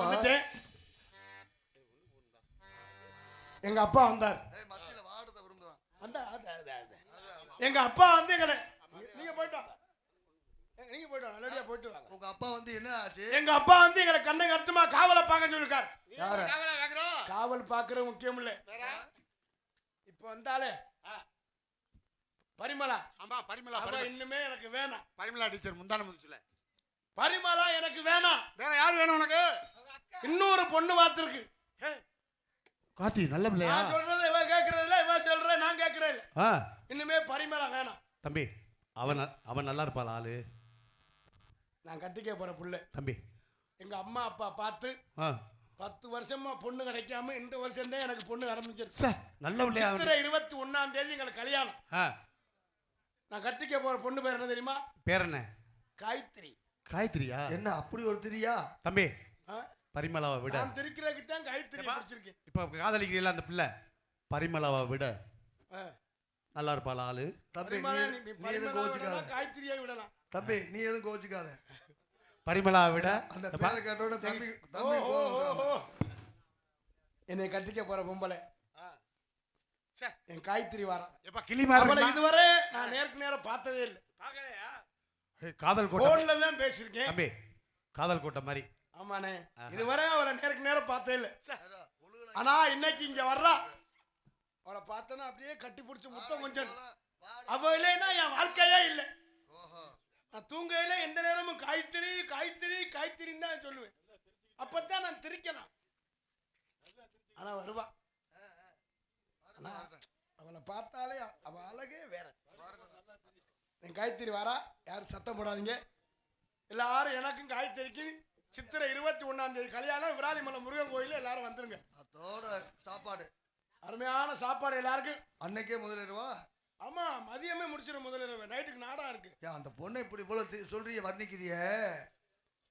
வந்துட்டேன். எங்க அப்பா வந்தார். எங்க அப்பா வந்து எங்களை நீங்க போயிட்டு வாங்க. நீங்க போயிட்டு வாங்க. நல்லபடியா போயிட்டு வாங்க. உங்க அப்பா வந்து என்ன ஆச்சு? எங்க அப்பா வந்து எங்களை கண்ணை கருத்துமா காவலை பார்க்க சொல்லிருக்காரு. யார காவல் பார்க்கறது முக்கியம் இல்ல. இப்ப வந்தாலே பரிமளா. ஆமா பரிமளா. அவ இன்னுமே எனக்கு வேணாம். பரிமளா டீச்சர் முந்தான முடிச்சல. பரிமளா எனக்கு வேணாம். வேற யார் வேணும் உனக்கு? இன்னொரு பொண்ணு வாத்திருக்கு. காத்தி நல்ல பிள்ளையா? நான் சொல்றது இவ கேக்குறது இல்ல, இவ சொல்ற நான் கேக்குறேன் இல்ல. இன்னுமே பரிமளா வேணாம். தம்பி அவன் நல்லா இருப்பாள் ஆளு. நான் கட்டிக்க போற புள்ள. தம்பி எங்க அம்மா அப்பா பார்த்து 10 வருஷமா பொண்ணு கிடைக்காம இந்த வருஷம் தான் எனக்கு பொண்ணு ஆரம்பிச்சிருச்சு. நல்ல பிள்ளையா? சித்திரை 21ஆம் தேதி எங்களுக்கு கல்யாணம். நான் கட்டிக்க போற பொண்ணு பேர் என்ன தெரியுமா? பேர் என்ன? காயத்ரி. காயத்ரியா? என்ன அப்படி ஒரு திரியா? தம்பி பரிமளாவை விட. நான் திரிக்கிறதுக்கு தான் காயத்ரி பிடிச்சிருக்கேன். இப்ப காதலிக்கிறீங்களா அந்த பிள்ளை? பரிமளாவை விட நல்லா இருப்பாள் ஆளு. தம்பி நீ எதுவும் கோச்சிக்காத. காயத்ரியை விடலாம். தம்பி நீ எதுவும் கோச்சிக்காத. பரிமளாவை விட அந்த பேரை கேட்டோட தம்பி என்னை கட்டிக்க போற பொம்பளை என் காயத்ரி வாரா. அவளை இதுவரை நான் நேருக்கு நேரம் பார்த்ததே இல்லை. காதல் கோட்டை போன்ல தான் பேசிருக்கேன். தம்பி காதல் கோட்டை மாதிரி. ஆமாண்ணே, இதுவரை அவளை நேருக்கு நேரம் பார்த்ததே இல்லை. ஆனா இன்னைக்கு இங்க வர்றா. அவளை பார்த்தனா அப்படியே கட்டி பிடிச்சி முத்தம் கொஞ்சம். அவ இல்லைன்னா என் வாழ்க்கையே இல்லை. நான் தூங்கையில எந்த நேரமும் காய்த்திரி காய்த்திரி காய்த்திரின்னு தான் சொல்லுவேன். அப்பதான் நான் திரிக்கலாம். ஆனா வருவா. அவளை பார்த்தாலே அவ அழகே வேற. என் காய்த்திரி வாரா. யாரும் சத்தம் போடாதீங்க. எல்லாரும் எனக்கும் காய்த்திரிக்கு சித்திரை 21ஆம் தேதி கல்யாணம். விராலிமலை முருகன் கோயில எல்லாரும் வந்துருங்க. அதோட சாப்பாடு அருமையான சாப்பாடு எல்லாருக்கும். அன்னைக்கே முதலிரவா? ஆமா, மதியமே முடிச்சிடும். முதலிரவு நைட்டுக்கு நாடா இருக்கு. அந்த பொண்ணை இப்படி போல சொல்றீங்க, வர்ணிக்கிறிய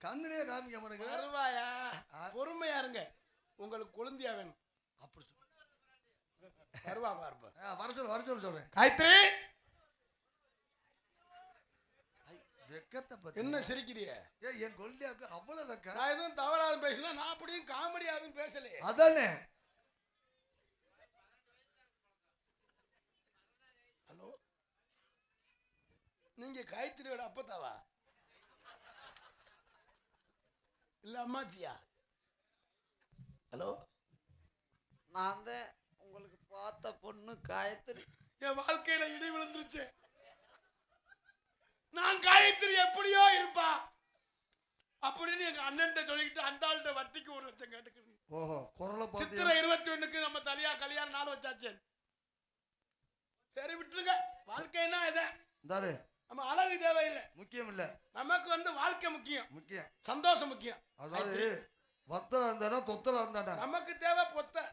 கண்ணுனே காமிக்க மாட்டேங்க. வருவாயா? பொறுமையா இருங்க. உங்களுக்கு கொழுந்தியா வேணும். அப்படி சொல்ல வருவா பாருப்பா. வர சொல்லு சொல்றேன். காயத்ரி வெக்கத்தை பத்தி என்ன சிரிக்கிறிய? என் கொல்லியாக்கு அவ்வளவு வெக்க. நான் எதுவும் தவறாதும் பேசல, நான் அப்படியும் காமெடியாதும் பேசலையே. அதானே. ஹலோ, நீங்க காயத்ரியோட அப்பத்தாவா இல்ல அம்மாச்சியா? ஹலோ, நான் தான் உங்களுக்கு பார்த்த பொண்ணு காயத்ரி. என் வாழ்க்கையில இடி விழுந்துருச்சு. நான் காயத்ரி எப்படியோ இருப்பா அப்படின்னு எங்க அண்ணன் சொல்லிக்கிட்டு அந்த ஆள்கிட்ட வட்டிக்கு 1 லட்சம் கேட்டுக்கிறீங்க. ஓஹோ, குரலை பார்த்து. சித்திரை 21க்கு நம்ம தலையா கல்யாணம் நாள் வச்சாச்சு. சரி விட்டுருங்க. வாழ்க்கைன்னா இதை தாரு நம்ம அழகு தேவையில்லை, முக்கியம் இல்ல. நமக்கு வந்து வாழ்க்கை முக்கியம், முக்கியம் சந்தோஷம் முக்கியம். அதாவது வத்தல இருந்தாடா தொத்தல இருந்தாடா நமக்கு தேவை பொத்த.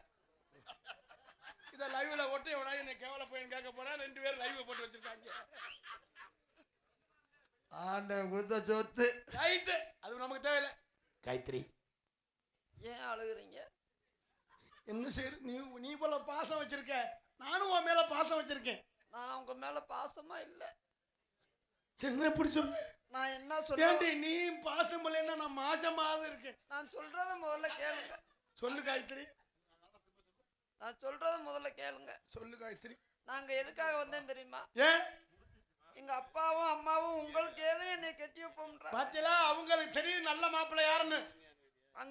இதை லைவ்ல போட்டு எவனா என்னை கேவல போய் கேட்க போறா. 2 பேரும் லைவ் போட்டு வச்சிருக்காங்க. ஆண்டன் கொடுத்த சொத்து ரைட்டு, அது நமக்கு தேவையில்லை. காயத்ரி ஏன் அழுகுறீங்க? என்ன சரி, நீ போல பாசம் வச்சிருக்க, நானும் உன் மேல பாசம் வச்சிருக்கேன். நான் உங்க மேல பாசமா இல்ல. என்ன எப்படி சொல்லு? நான் என்ன சொல்றேன்? நீ பாசம் இல்லைன்னா நான் மாசமாவது இருக்கேன். நான் சொல்றத முதல்ல கேளுங்க. சொல்லு காயத்ரி. நான் சொல்றத முதல்ல கேளுங்க. சொல்லு காயத்ரி. நாங்க எதுக்காக வந்தேன் தெரியுமா? ஏன்? எங்க அப்பாவும் அம்மாவும் உங்களுக்கு ஏதோ என்னை கட்டி வைப்போம்ன்றாங்க. பாத்தீங்களா, அவங்களுக்கு தெரியும் நல்ல மாப்பிள்ளை யாருன்னு.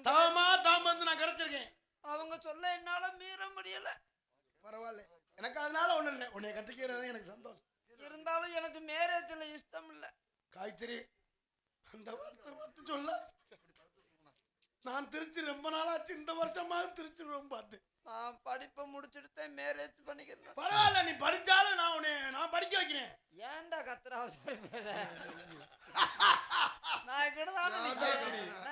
தாம் வந்து நான் கிடைச்சிருக்கேன். அவங்க சொல்ல என்னால மீற முடியல. பரவாயில்ல, எனக்கு அதனால ஒண்ணும் இல்லை. உன்னை கட்டிக்கிறது எனக்கு சந்தோஷம். இருந்தாலும் எனக்கு மேரேஜ்ல இஷ்டம் இல்ல. காயத்ரி, அந்த வார்த்தை மட்டும் சொல்ல. நான் திருச்சி ரொம்ப நாளாச்சு. இந்த வருஷமாவது திருச்சி ரொம்ப பார்த்து. நான் படிப்பை முடிச்சுட்டு மேரேஜ் பண்ணிக்கிறேன். பரவாயில்ல, நீ படிச்சாலும் நான் படிக்க வைக்கிறேன். ஏன்டா கத்துறா? நான்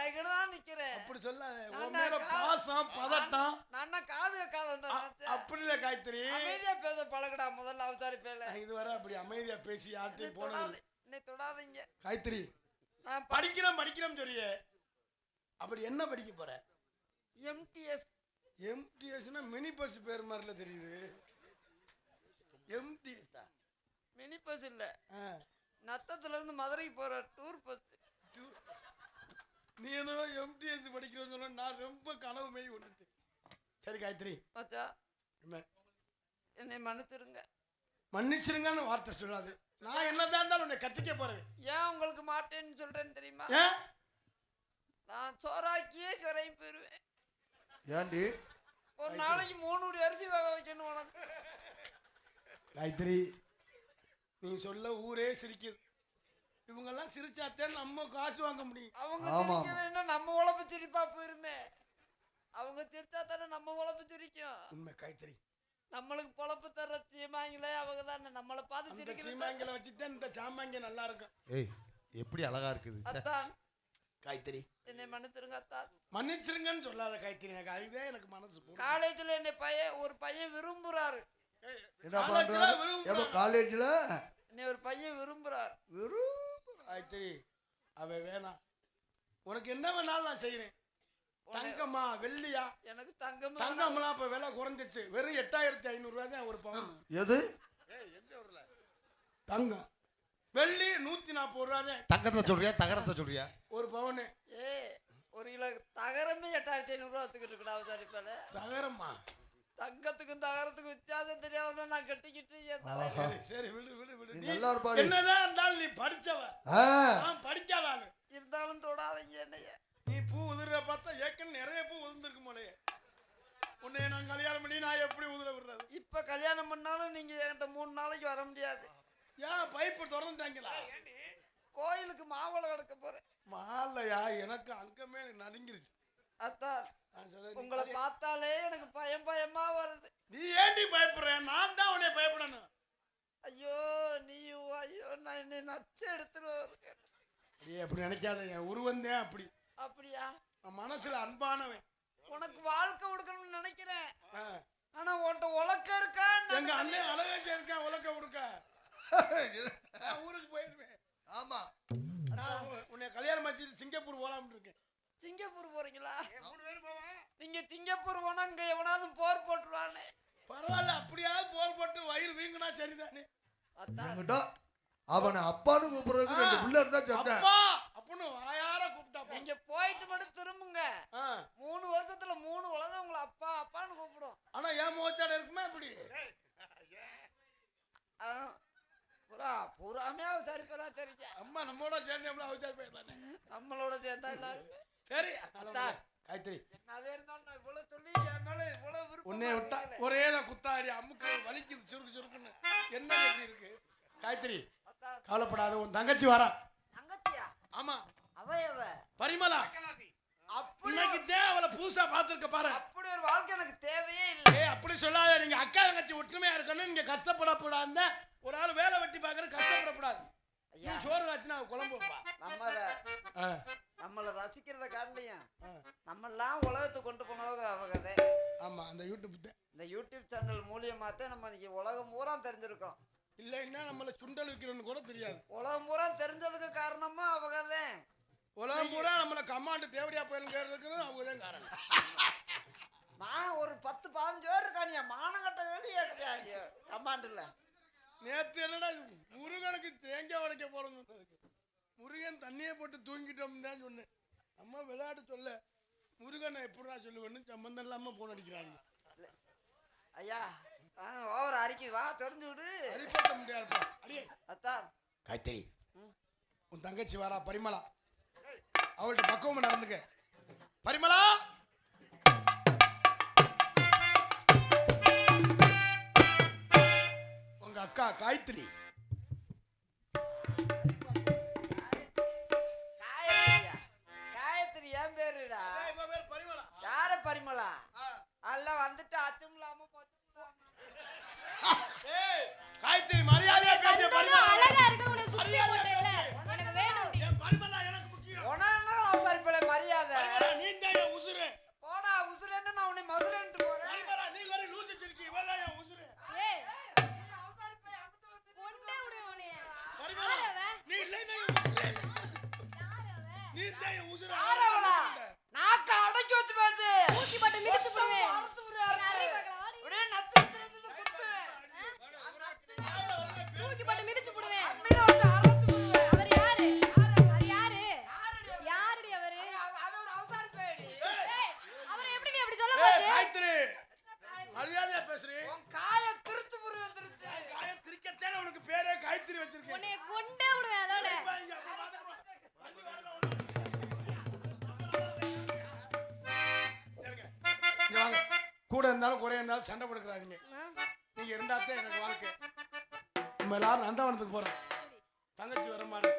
இங்கதான் நிக்கிறேன். அப்படி சொல்லாத. பாசம் பதட்டம் நான் காது வைக்காத. அப்படி இல்ல காயத்ரி, அமைதியா பேச பழகடா முதல்ல. அவசாரி பேல இதுவரை அப்படி அமைதியா பேசி யார்ட்டையும் போனது. நீ தொடாதீங்க காயத்ரி. நான் படிக்கிறேன் சொல்றியே, அப்படி என்ன படிக்க போற? எம்டிஎஸ். எம்டிஎஸ்னா மினி பஸ் பேர் மாதிரில தெரியுது. எம்டிஎஸ் மினி பஸ் இல்ல, நத்தத்துல இருந்து மதுரைக்கு போற டூர் பஸ். நீனும் எம்டிஎஸ் படிக்கிறேன்னு சொல்ல நான் ரொம்ப கனவு மெய் ஒண்ணுட்டு. சரி காயத்ரி, மச்சான் என்ன என்னை மன்னிச்சிருங்க. மன்னிச்சிருங்கன்னு வார்த்தை சொல்லாது. நான் என்னதான் இருந்தாலும் உன்னை கட்டிக்க போறேன். ஏன் உங்களுக்கு மாட்டேன்னு சொல்றேன்னு தெரியுமா? ஏன்? நான் சோறாக்கியே கரையும் போயிருவேன். ஏண்டி ஒரு நாளைக்கு 3 உடி அரிசி வேக வைக்கணும் உனக்கு. காயத்ரி, நீ சொல்ல ஊரே சிரிக்குது. இவங்கெல்லாம் சிரிச்சாத்தே நம்ம காசு வாங்க முடியும். அவங்க ஆமா. சிரிக்கலைன்னா நம்ம உழப்பு சிரிப்பா போயிருமே. அவங்க சிரிச்சா தானே நம்ம உழப்பு சிரிக்கும். உண்மை காயத்ரி. நம்மளுக்கு பொழப்பு தர்ற சீமாங்களே அவங்க தானே நம்மளை பார்த்து அந்த சிரிக்கிறது. சீமாங்கில வச்சுதான் இந்த சாமாங்க நல்லா இருக்கும். ஏய் எப்படி அழகா இருக்குது ச்சே. அத்தான் காயத்ரி, என்னை மன்னிச்சிருங்க அத்தான். மன்னிச்சிருங்கன்னு சொல்லாத காயத்ரி. எனக்கு அதுதான் எனக்கு மனசு போகுது. காலேஜ்ல என்னை ஒரு பையன் விரும்புறாரு. என்ன காலேஜ்ல பண்றாரு? விரும்புறாரு. எப்ப காலேஜ்ல என்னை ஒரு பையன் விரும்புறாரு. காயத்ரி, அவ வேணாம். உனக்கு என்ன வேணாலும் நான் செய்யறேன். தங்கம்மா வெள்ளியா? எனக்கு தங்கம் தங்கம்லாம் இப்ப விலை குறைஞ்சிச்சு. வெறும் 8500 ரூபாய் தான் ஒரு பவுன். எது தங்கம். வெள்ளி 140 ரூபாய் தான் தங்கத்தை சொல்றியா தகரத்தை சொல்றியா? ஒரு பவுனு. ஒரு கிலோ தகரமே 8500 ரூபா வச்சுக்கிட்டு இருக்கா அவதாரிப்பால. தகரம்மா? தங்கத்துக்கும் தகரத்துக்கும் வித்தியாசம் தெரியாத நான் கட்டிக்கிட்டு சரி சரி விடு விடு விடு. நீ நல்லா இருப்பாரு. என்னதான் இருந்தாலும் நீ படிச்சவ, நான் படிக்காத ஆளு. இருந்தாலும் தொடாதீங்க என்னைய. நீ பூ உதிர பார்த்தா ஏற்கனவே நிறைய பூ உதிர்ந்திருக்கு போலயே. உன்னை நான் கல்யாணம் பண்ணி நான் எப்படி உதிர விடுறது? இப்ப கல்யாணம் பண்ணாலும் நீங்க என்கிட்ட 3 நாளைக்கு வர முடியாது. ஏன் பைப்பு திறந்துட்டாங்களா? கோயிலுக்கு மாவளம் எடுக்க போறேன். மாலையா? எனக்கு அங்கமே நடுங்கிருச்சு. அத்தான் நான் சொல்றேன், உங்களை பார்த்தாலே எனக்கு பயமா வருது. நீ ஏண்டி பயப்படுற? நான் தான் உன்னை பயப்படணும். ஐயோ ஐயோ நான் என்னை நச்சு எடுத்துருவேன். நீ அப்படி நினைக்காத. என் உருவந்தேன் அப்படி. அப்படியா? நான் மனசுல அன்பானவன். உனக்கு வாழ்க்கை கொடுக்கணும்னு நினைக்கிறேன். ஆ. ஆனா உன்கிட்ட உலக்க இருக்கா? எங்க அண்ணன் அழகாச்சு இருக்கேன். உலக்க கொடுக்க நான் ஊருக்கு போயிருவேன். ஆமா நான் உன்னை கல்யாணம் வச்சு சிங்கப்பூர் போலாம்னு இருக்கேன். சிங்கப்பூர் போறீங்களா? நீங்க சிங்கப்பூர் போனா இங்க எவனாவது போர் போட்டுருவானே. பரவாயில்ல, அப்படியாவது போர் போட்டு வயிறு வீங்கினா சரிதானே. அத்தான் என்கிட்ட அவனை அப்பான்னு கூப்பிடுறதுக்கு 2 பிள்ளை இருந்தா சொன்னேன். அப்பா அப்படின்னு வாயார கூப்பிட்டா நீங்க போயிட்டு மட்டும் திரும்புங்க. ஆ. 3 வருஷத்துல 3 உலகம் உங்களை அப்பா அப்பான்னு கூப்பிடும். ஆனா ஏன் மோச்சாட இருக்குமே அப்படி? பூராமே சரி பெறா தெரிஞ்ச அம்மா நம்மளோட சேர்ந்து அவசாரி போயிருந்தானே. நம்மளோட சேர்ந்தா எல்லாருமே சரி அத்தா. காயத்ரி, அதே இருந்தாலும் நான் இவ்வளவு சொல்லி என் மேல இவ்வளவு விருப்பம் உன்னை விட்டா ஒரே தான் குத்தாடி அம்முக்கு வலிக்குது சுருக்கு சுருக்குன்னு. என்ன எப்படி இருக்கு காயத்ரி? கவலைப்படாத, உன் தங்கச்சி வரா. தங்கச்சியா? ஆமா, அவ பரிமளா. அப்படி இன்னைக்கு தான் அவளை புதுசா பாத்துருக்க பாரு. அப்படி ஒரு வாழ்க்கை எனக்கு தேவையே இல்லை. ஏய் அப்படி சொல்லாத. நீங்க அக்கா தங்கச்சி ஒற்றுமையா இருக்கணும். நீங்க கஷ்டப்படக்கூடாது. ஒரு ஆள் வேலை வெட்டி பாக்குற கஷ்டப்படக்கூடாது. நீ ஐயா சோறு காய்ச்சினா குழம்பு வைப்பா. நம்மள ரசிக்கிறத காட்டிலையும் நம்மெல்லாம் உலகத்தை கொண்டு போனவங்க அவங்கதே. ஆமா, அந்த யூடியூப் தான். இந்த யூடியூப் சேனல் மூலியமாத்தான் நம்ம இன்னைக்கு உலகம் பூரா தெரிஞ்சிருக்கோம். இல்லைன்னா நம்மள சுண்டல் விற்கிறோன்னு கூட தெரியாது. உலகம் பூரா தெரிஞ்சதுக்கு காரணமா அவங்கதான். உலகம் பூரா நம்மள கமாண்டு தேவடியா போயிருக்கிறதுக்கு அவங்க தான் காரணம். ஒரு 10-15 பேர் இருக்கானியா மானங்கட்ட வேலையா கமாண்டுல. நேத்து என்னடா முருகனுக்கு தேங்காய் உடைக்க போறோம். முருகன் தண்ணியை போட்டு தூங்கிட்டோம்னு தான் சொன்னேன். அம்மா விளையாட்டு சொல்ல முருகனை எப்படா சொல்லுவேன்னு சம்பந்தம் இல்லாம போன் அடிக்கிறாங்க. ஐயா ஓவர் அறிக்கை வா தெரிஞ்சு விடு. சரிப்பட்ட முடியாதுப்பா. அடியே அத்தான் காயத்ரி, உன் தங்கச்சி வாரா பரிமளா. அவள்கிட்ட பக்குவமா நடந்துக்க. பரிமளா, உங்க அக்கா காயத்ரி. காயத்ரி ஏன் பேருடா? பரிமளா. யார பரிமளா? அல்ல வந்துட்டு அச்சம் இல்லாம காயத்ரி மரியாதையா பேசிய பரிமளா. அழகா இருக்கு உன்னை சுத்தி போட்டேல. எனக்கு வேணும்டி. என் பரிமளா எனக்கு முக்கியம். உனன்னா அவசரப்பட மரியாதை. பரிமளா நீ தான் என் உசுரு. போடா உசுரன்னு நான் உன்னை மதுரன்ட்டு போறேன். பரிமளா நீ வேற லூசு சிரிக்கி. இவ தான் என் உசுரு. ஏய் நீ அவசரப்பட அங்கிட்டு வந்து கொண்டே உடைய உன்னைய. பரிமளா நீ இல்லைன்னா என் உசுரு. யார் அவ? நீ தான் என் உசுரு. யாரவளா? நாக்க அடக்கி வச்சு பேசு. ஊசி போட்டு மிதிச்சு போடுவேன். அறுத்து விடு, அறுத்து. யாரை பார்க்கற ஆடி? ஒரே நத்து குத்து. தூக்கி போட்டு மிதிச்சு போடுவேன். அம்மில வந்து அறுத்து விடுவேன். அவர் யாரு? அவர் யாரு? யாருடி அவரு? கூட இருந்தாலும் குறைய இருந்தாலும் சண்டை போடுக்கிறாதீங்க. நீங்க இருந்தாத்தான் எனக்கு வாழ்க்கை. நம்ம எல்லாரும் நந்தவனத்துக்கு போறோம். தங்கச்சி வர மாதிரி